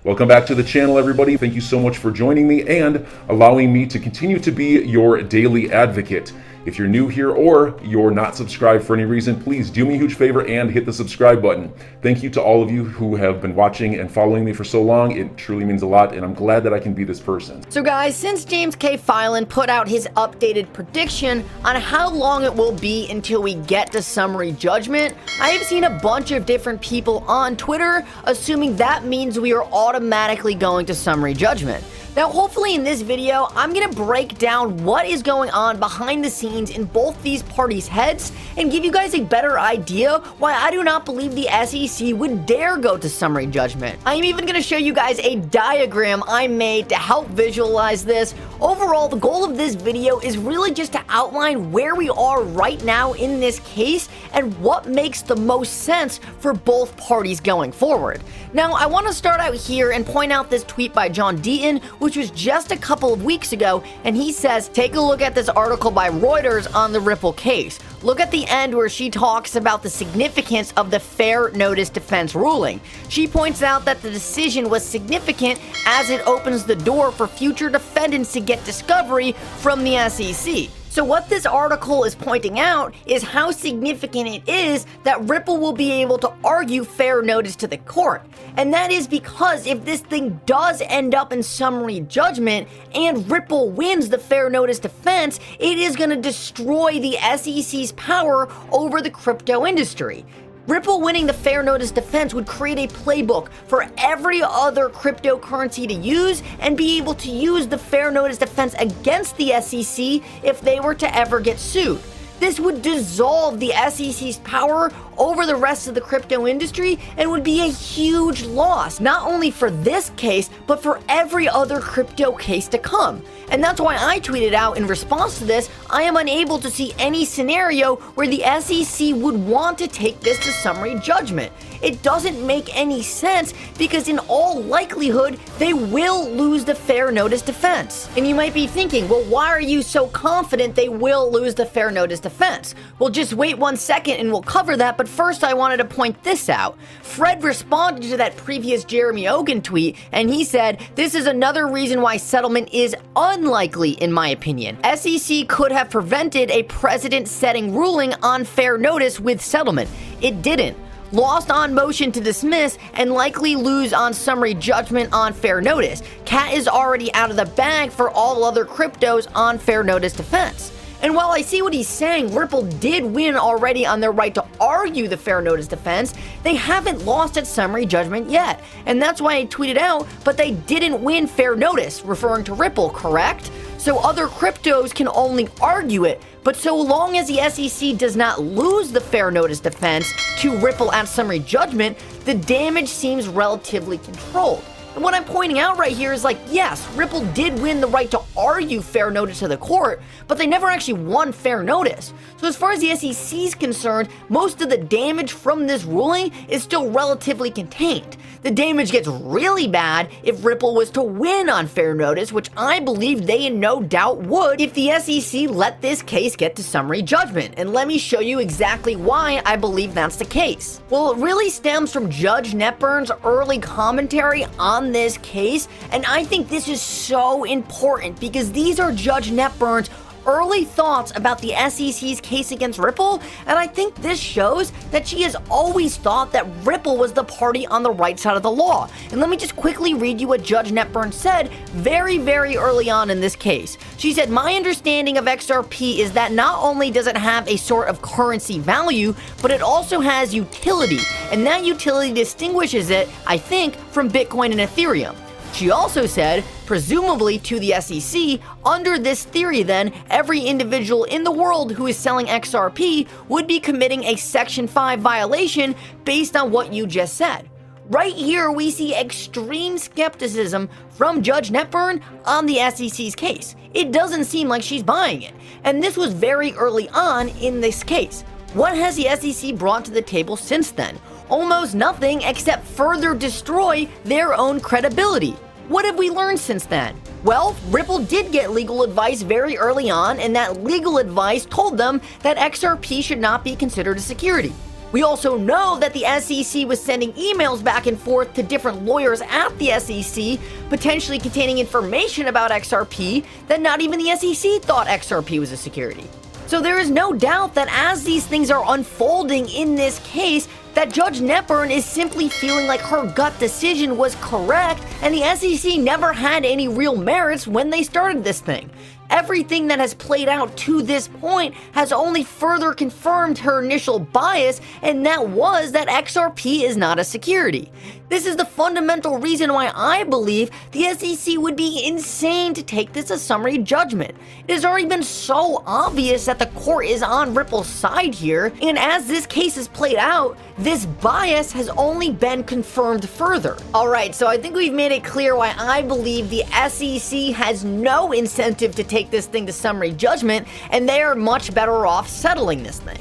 Welcome back to the channel, everybody. Thank you so much for joining me and allowing me to continue to be your daily advocate. If you're new here or you're not subscribed for any reason, please do me a huge favor and hit the subscribe button. Thank you to all of you who have been watching and following me for so long. It truly means a lot, and I'm glad that I can be this person. So guys, since James K. Filan put out his updated prediction on how long it will be until we get to summary judgment, I have seen a bunch of different people on Twitter assuming that means we are automatically going to summary judgment. Now, hopefully in this video, I'm going to break down what is going on behind the scenes in both these parties' heads and give you guys a better idea why I do not believe the SEC would dare go to summary judgment. I am even going to show you guys a diagram I made to help visualize this. Overall, the goal of this video is really just to outline where we are right now in this case and what makes the most sense for both parties going forward. Now, I want to start out here and point out this tweet by John Deaton, which was just a couple of weeks ago, and he says, take a look at this article by Reuters on the Ripple case. Look at the end where she talks about the significance of the fair notice defense ruling. She points out that the decision was significant as it opens the door for future defendants to get discovery from the SEC. So what this article is pointing out is how significant it is that Ripple will be able to argue fair notice to the court. And that is because if this thing does end up in summary judgment and Ripple wins the fair notice defense, it is going to destroy the SEC's power over the crypto industry. Ripple winning the fair notice defense would create a playbook for every other cryptocurrency to use and be able to use the fair notice defense against the SEC if they were to ever get sued. This would dissolve the SEC's power over the rest of the crypto industry and would be a huge loss, not only for this case, but for every other crypto case to come. And that's why I tweeted out in response to this, I am unable to see any scenario where the SEC would want to take this to summary judgment. It doesn't make any sense because in all likelihood, they will lose the fair notice defense. And you might be thinking, well, why are you so confident they will lose the fair notice defense? Well, just wait 1 second and we'll cover that, but first I wanted to point this out. Fred responded to that previous Jeremy Ogan tweet, and he said, this is another reason why settlement is unlikely in my opinion. SEC could have prevented a precedent-setting ruling on fair notice with settlement. It didn't. Lost on motion to dismiss and likely lose on summary judgment on fair notice. Cat is already out of the bag for all other cryptos on fair notice defense. And while I see what he's saying, Ripple did win already on their right to argue the fair notice defense, they haven't lost at summary judgment yet. And that's why I tweeted out, but they didn't win fair notice, referring to Ripple, correct? So other cryptos can only argue it, but so long as the SEC does not lose the fair notice defense to Ripple at summary judgment, the damage seems relatively controlled. And what I'm pointing out right here is like, yes, Ripple did win the right to argue fair notice to the court, but they never actually won fair notice. So as far as the SEC is concerned, most of the damage from this ruling is still relatively contained. The damage gets really bad if Ripple was to win on fair notice, which I believe they no doubt would if the SEC let this case get to summary judgment. And let me show you exactly why I believe that's the case. Well, it really stems from Judge Netburn's early commentary on this case, and I think this is so important because these are Judge Netburn's early thoughts about the SEC's case against Ripple, and I think this shows that she has always thought that Ripple was the party on the right side of the law. And let me just quickly read you what Judge Netburn said very early on in this case. She said, my understanding of XRP is that not only does it have a sort of currency value, but it also has utility, and that utility distinguishes it, I think, from Bitcoin and Ethereum. She also said, presumably to the SEC, under this theory then, every individual in the world who is selling XRP would be committing a Section 5 violation based on what you just said. Right here, we see extreme skepticism from Judge Netburn on the SEC's case. It doesn't seem like she's buying it. And this was very early on in this case. What has the SEC brought to the table since then? Almost nothing except further destroy their own credibility. What have we learned since then? Well, Ripple did get legal advice very early on, and that legal advice told them that XRP should not be considered a security. We also know that the SEC was sending emails back and forth to different lawyers at the SEC, potentially containing information about XRP that not even the SEC thought XRP was a security. So there is no doubt that as these things are unfolding in this case, that Judge Netburn is simply feeling like her gut decision was correct and the SEC never had any real merits when they started this thing. Everything that has played out to this point has only further confirmed her initial bias, and that was that XRP is not a security. This is the fundamental reason why I believe the SEC would be insane to take this as summary judgment. It has already been so obvious that the court is on Ripple's side here, and as this case has played out, this bias has only been confirmed further. Alright, so I think we've made it clear why I believe the SEC has no incentive to take this thing to summary judgment, and they are much better off settling this thing.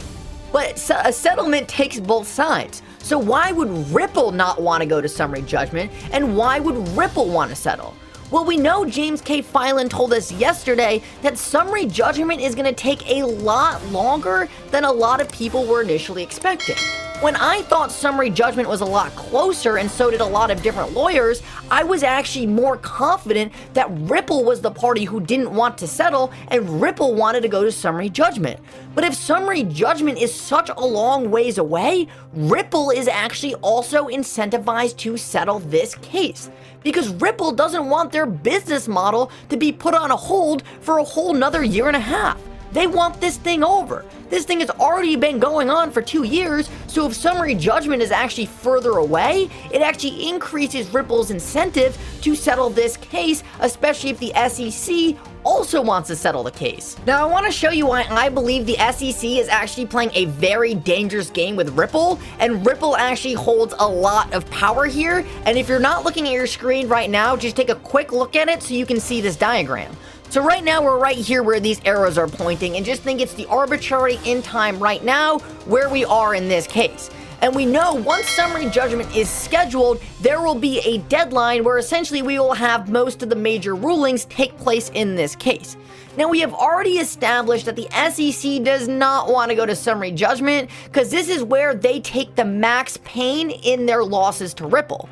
But a settlement takes both sides. So why would Ripple not want to go to summary judgment, and why would Ripple want to settle? Well, we know James K. Filan told us yesterday that summary judgment is going to take a lot longer than a lot of people were initially expecting. When I thought summary judgment was a lot closer, and so did a lot of different lawyers, I was actually more confident that Ripple was the party who didn't want to settle and Ripple wanted to go to summary judgment. But if summary judgment is such a long ways away, Ripple is actually also incentivized to settle this case. Because Ripple doesn't want their business model to be put on a hold for a whole nother year and a half. They want this thing over. This thing has already been going on for 2 years, so if summary judgment is actually further away, it actually increases Ripple's incentive to settle this case, especially if the SEC also wants to settle the case. Now, I want to show you why I believe the SEC is actually playing a very dangerous game with Ripple, and Ripple actually holds a lot of power here. And if you're not looking at your screen right now, just take a quick look at it so you can see this diagram. So right now we're right here where these arrows are pointing, and just think it's the arbitrary in time right now where we are in this case. And we know once summary judgment is scheduled, there will be a deadline where essentially we will have most of the major rulings take place in this case. Now, we have already established that the SEC does not want to go to summary judgment because this is where they take the max pain in their losses to Ripple.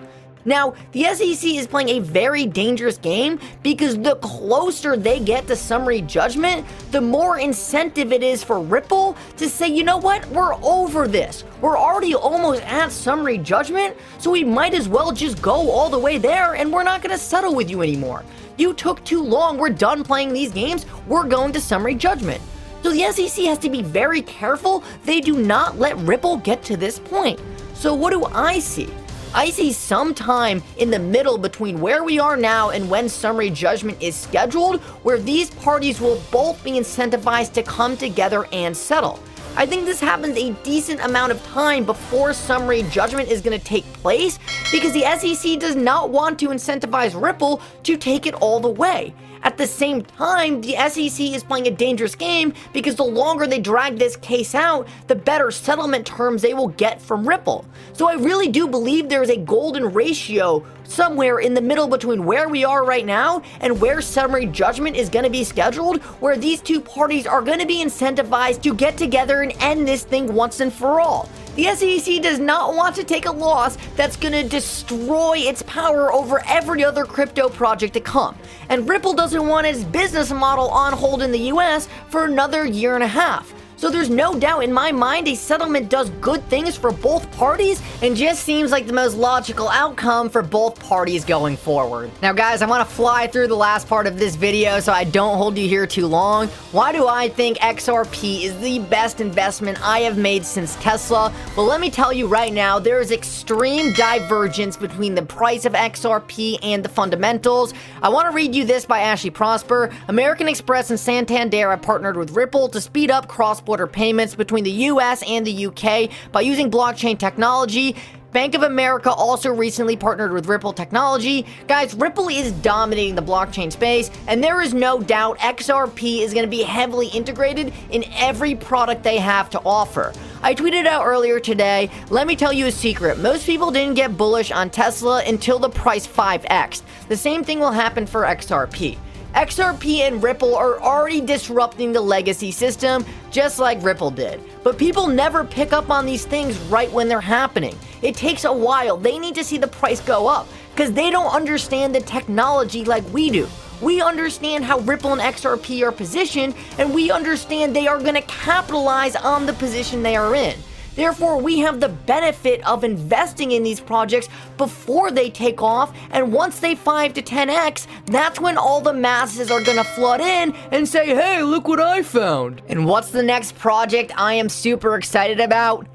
Now, the SEC is playing a very dangerous game because the closer they get to summary judgment, the more incentive it is for Ripple to say, you know what, we're over this. We're already almost at summary judgment, so we might as well just go all the way there and we're not going to settle with you anymore. You took too long, we're done playing these games, we're going to summary judgment. So the SEC has to be very careful they do not let Ripple get to this point. So what do I see? I see some time in the middle between where we are now and when summary judgment is scheduled, where these parties will both be incentivized to come together and settle. I think this happens a decent amount of time before summary judgment is going to take place because the SEC does not want to incentivize Ripple to take it all the way. At the same time, the SEC is playing a dangerous game because the longer they drag this case out, the better settlement terms they will get from Ripple. So I really do believe there is a golden ratio somewhere in the middle between where we are right now and where summary judgment is going to be scheduled, where these two parties are going to be incentivized to get together and end this thing once and for all. The SEC does not want to take a loss that's going to destroy its power over every other crypto project to come. And Ripple doesn't want its business model on hold in the US for another year and a half. So there's no doubt in my mind a settlement does good things for both parties and just seems like the most logical outcome for both parties going forward. Now guys, I want to fly through the last part of this video so I don't hold you here too long. Why do I think XRP is the best investment I have made since Tesla? Well, let me tell you right now, there is extreme divergence between the price of XRP and the fundamentals. I want to read you this by Ashley Prosper. American Express and Santander have partnered with Ripple to speed up cross-border payments between the US and the UK by using blockchain technology. Bank of America also recently partnered with Ripple Technology. Guys, Ripple is dominating the blockchain space, and there is no doubt XRP is going to be heavily integrated in every product they have to offer. I tweeted out earlier today, let me tell you a secret. Most people didn't get bullish on Tesla until the price 5x. The same thing will happen for XRP. XRP and Ripple are already disrupting the legacy system, just like Ripple did. But people never pick up on these things right when they're happening. It takes a while. They need to see the price go up, because they don't understand the technology like we do. We understand how Ripple and XRP are positioned, and we understand they are going to capitalize on the position they are in. Therefore, we have the benefit of investing in these projects before they take off, and once they 5 to 10x, that's when all the masses are gonna flood in and say, hey, look what I found. And what's the next project I am super excited about?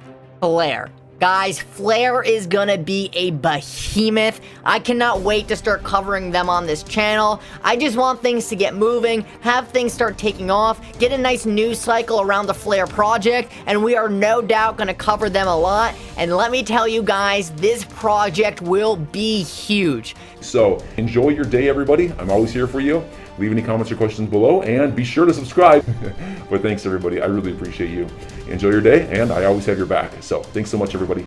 Flare. Guys, Flare is gonna be a behemoth. I cannot wait to start covering them on this channel. I just want things to get moving, have things start taking off, get a nice news cycle around the Flare project, and we are no doubt gonna cover them a lot. And let me tell you guys, this project will be huge. So enjoy your day, everybody. I'm always here for you. Leave any comments or questions below, and be sure to subscribe. But thanks, everybody. I really appreciate you. Enjoy your day, and I always have your back. So thanks so much, everybody.